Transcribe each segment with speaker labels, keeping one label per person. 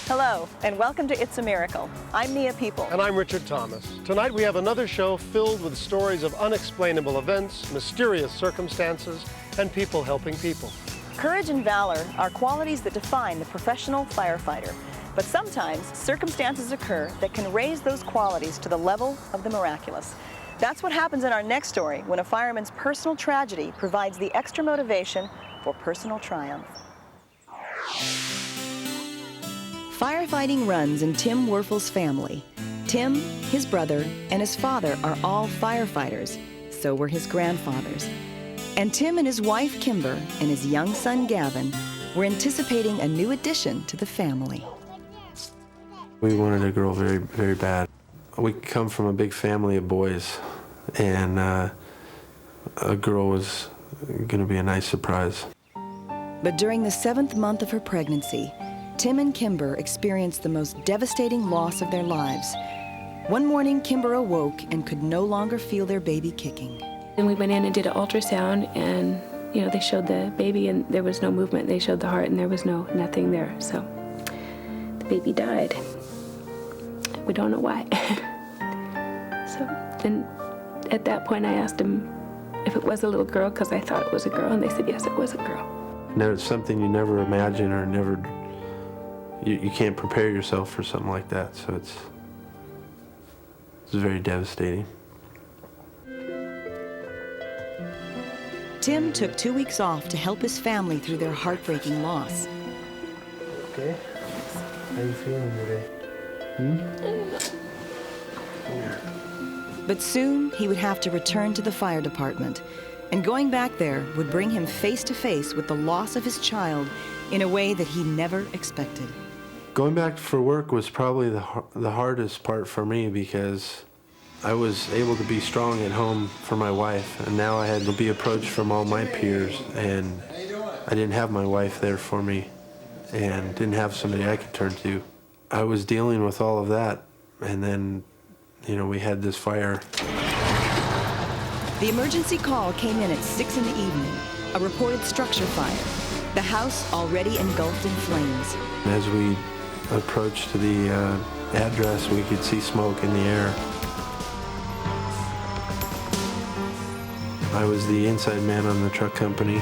Speaker 1: Hello, and welcome to It's a Miracle. I'm Nia Peeples.
Speaker 2: And I'm Richard Thomas. Tonight we have another show filled with stories of unexplainable events, mysterious circumstances, and people helping people.
Speaker 1: Courage and valor are qualities that define the professional firefighter. But sometimes circumstances occur that can raise those qualities to the level of the miraculous. That's what happens in our next story when a fireman's personal tragedy provides the extra motivation for personal triumph. Firefighting runs in Tim Werfel's family. Tim, his brother, and his father are all firefighters. So were his grandfathers. And Tim and his wife, Kimber, and his young son, Gavin, were anticipating a new addition to the family.
Speaker 3: We wanted a girl very, very bad. We come from a big family of boys, and a girl was going to be a nice surprise.
Speaker 1: But during the 7th month of her pregnancy, Tim and Kimber experienced the most devastating loss of their lives. One morning, Kimber awoke and could no longer feel their baby kicking.
Speaker 4: Then we went in and did an ultrasound, and they showed the baby and there was no movement. They showed the heart and there was nothing there. So the baby died. We don't know why. And at that point I asked him if it was a little girl, because I thought it was a girl, and they said yes, it was a girl.
Speaker 3: It's something you never imagine or never, you can't prepare yourself for something like that, so it's very devastating.
Speaker 1: Tim took 2 weeks off to help his family through their heartbreaking loss.
Speaker 3: Okay. How are you feeling today?
Speaker 1: But soon he would have to return to the fire department, and going back there would bring him face to face with the loss of his child in a way that he never expected.
Speaker 3: Going back for work was probably the hardest part for me, because I was able to be strong at home for my wife, and now I had to be approached from all my peers, and I didn't have my wife there for me and didn't have somebody I could turn to. I was dealing with all of that, and then we had this fire.
Speaker 1: The emergency call came in at 6 in the evening, a reported structure fire. The house already engulfed in flames.
Speaker 3: As we approached the address, we could see smoke in the air. I was the inside man on the truck company.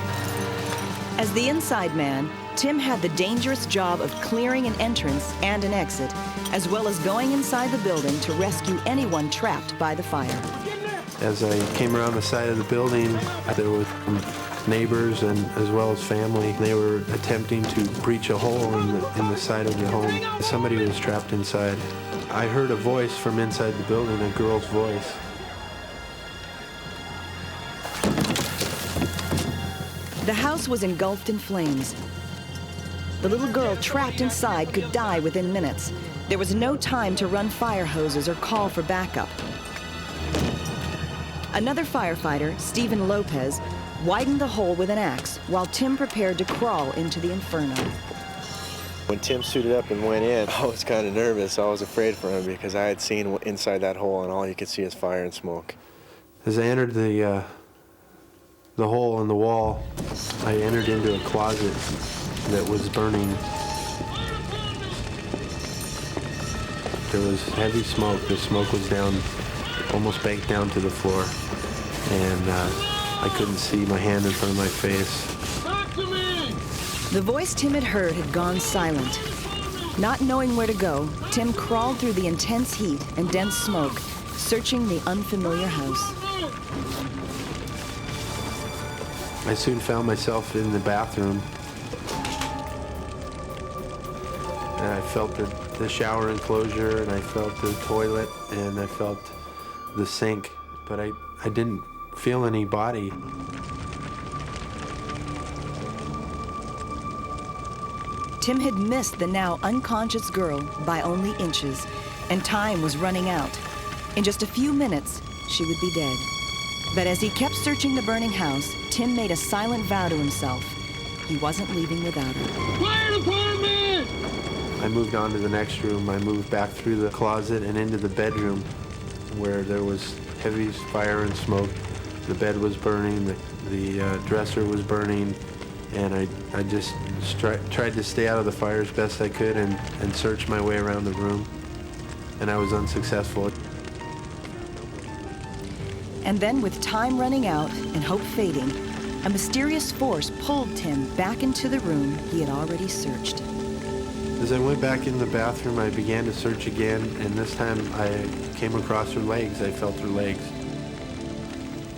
Speaker 1: As the inside man, Tim had the dangerous job of clearing an entrance and an exit, as well as going inside the building to rescue anyone trapped by the fire.
Speaker 3: As I came around the side of the building, there were neighbors and as well as family. They were attempting to breach a hole in the side of the home. Somebody was trapped inside. I heard a voice from inside the building, a girl's voice.
Speaker 1: The house was engulfed in flames. The little girl trapped inside could die within minutes. There was no time to run fire hoses or call for backup. Another firefighter, Stephen Lopez, widened the hole with an axe while Tim prepared to crawl into the inferno.
Speaker 5: When Tim suited up and went in, I was kind of nervous. I was afraid for him because I had seen inside that hole and all you could see is fire and smoke.
Speaker 3: As I entered the hole in the wall, I entered into a closet that was burning. There was heavy smoke. The smoke was down, almost baked down to the floor, and I couldn't see my hand in front of my face.
Speaker 6: Talk to me!
Speaker 1: The voice Tim had heard had gone silent. Not knowing where to go, Tim crawled through the intense heat and dense smoke, searching the unfamiliar house.
Speaker 3: I soon found myself in the bathroom, and I felt the shower enclosure, and I felt the toilet, and I felt the sink, but I didn't feel any body.
Speaker 1: Tim had missed the now unconscious girl by only inches, and time was running out. In just a few minutes, she would be dead. But as he kept searching the burning house, Tim made a silent vow to himself. He wasn't leaving without her.
Speaker 6: Fire department!
Speaker 3: I moved on to the next room. I moved back through the closet and into the bedroom where there was heavy fire and smoke. The bed was burning, the dresser was burning, and I just tried to stay out of the fire as best I could and search my way around the room, and I was unsuccessful.
Speaker 1: And then, with time running out and hope fading, a mysterious force pulled Tim back into the room he had already searched.
Speaker 3: As I went back in the bathroom, I began to search again, and this time I came across her legs. I felt her legs.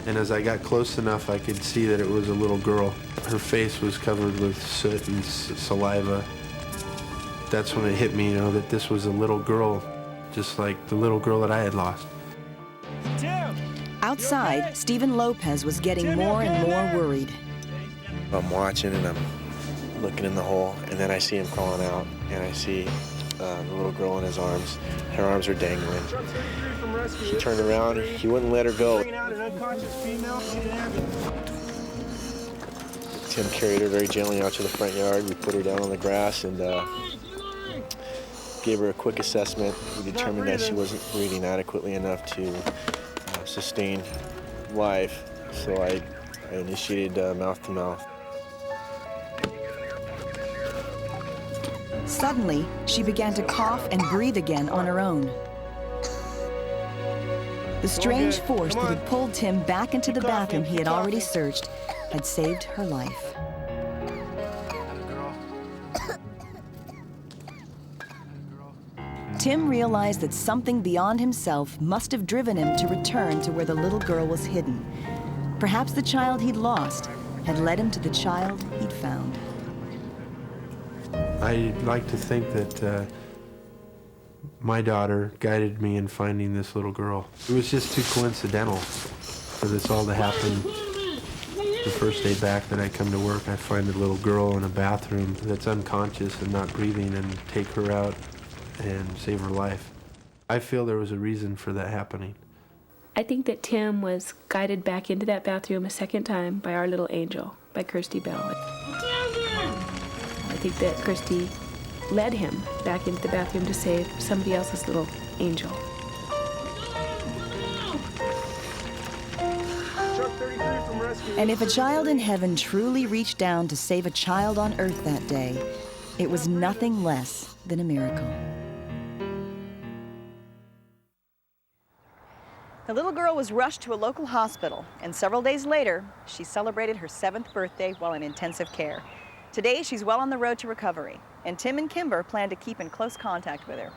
Speaker 3: And as I got close enough, I could see that it was a little girl. Her face was covered with soot and saliva. That's when it hit me, that this was a little girl, just like the little girl that I had lost.
Speaker 6: Tim!
Speaker 1: Outside, Stephen Lopez was getting more and more worried.
Speaker 5: I'm watching and I'm looking in the hole, and then I see him crawling out, and I see the little girl in his arms. Her arms are dangling. He turned around, he wouldn't let her go. Tim carried her very gently out to the front yard. We put her down on the grass and gave her a quick assessment. We determined that she wasn't breathing adequately enough to sustain life, so I initiated mouth-to-mouth.
Speaker 1: Suddenly, she began to cough and breathe again on her own. The strange force that had pulled Tim back into the bathroom he had already searched had saved her life. Tim realized that something beyond himself must have driven him to return to where the little girl was hidden. Perhaps the child he'd lost had led him to the child he'd found.
Speaker 3: I like to think that my daughter guided me in finding this little girl. It was just too coincidental for this all to happen. The first day back that I come to work, I find a little girl in a bathroom that's unconscious and not breathing, and take her out and save her life. I feel there was a reason for that happening.
Speaker 4: I think that Tim was guided back into that bathroom a second time by our little angel, by Kirsty Bell. I think that Kirsty led him back into the bathroom to save somebody else's little angel.
Speaker 1: And if a child in heaven truly reached down to save a child on earth that day, it was nothing less than a miracle. The little girl was rushed to a local hospital, and several days later, she celebrated her 7th birthday while in intensive care. Today, she's well on the road to recovery, and Tim and Kimber plan to keep in close contact with her.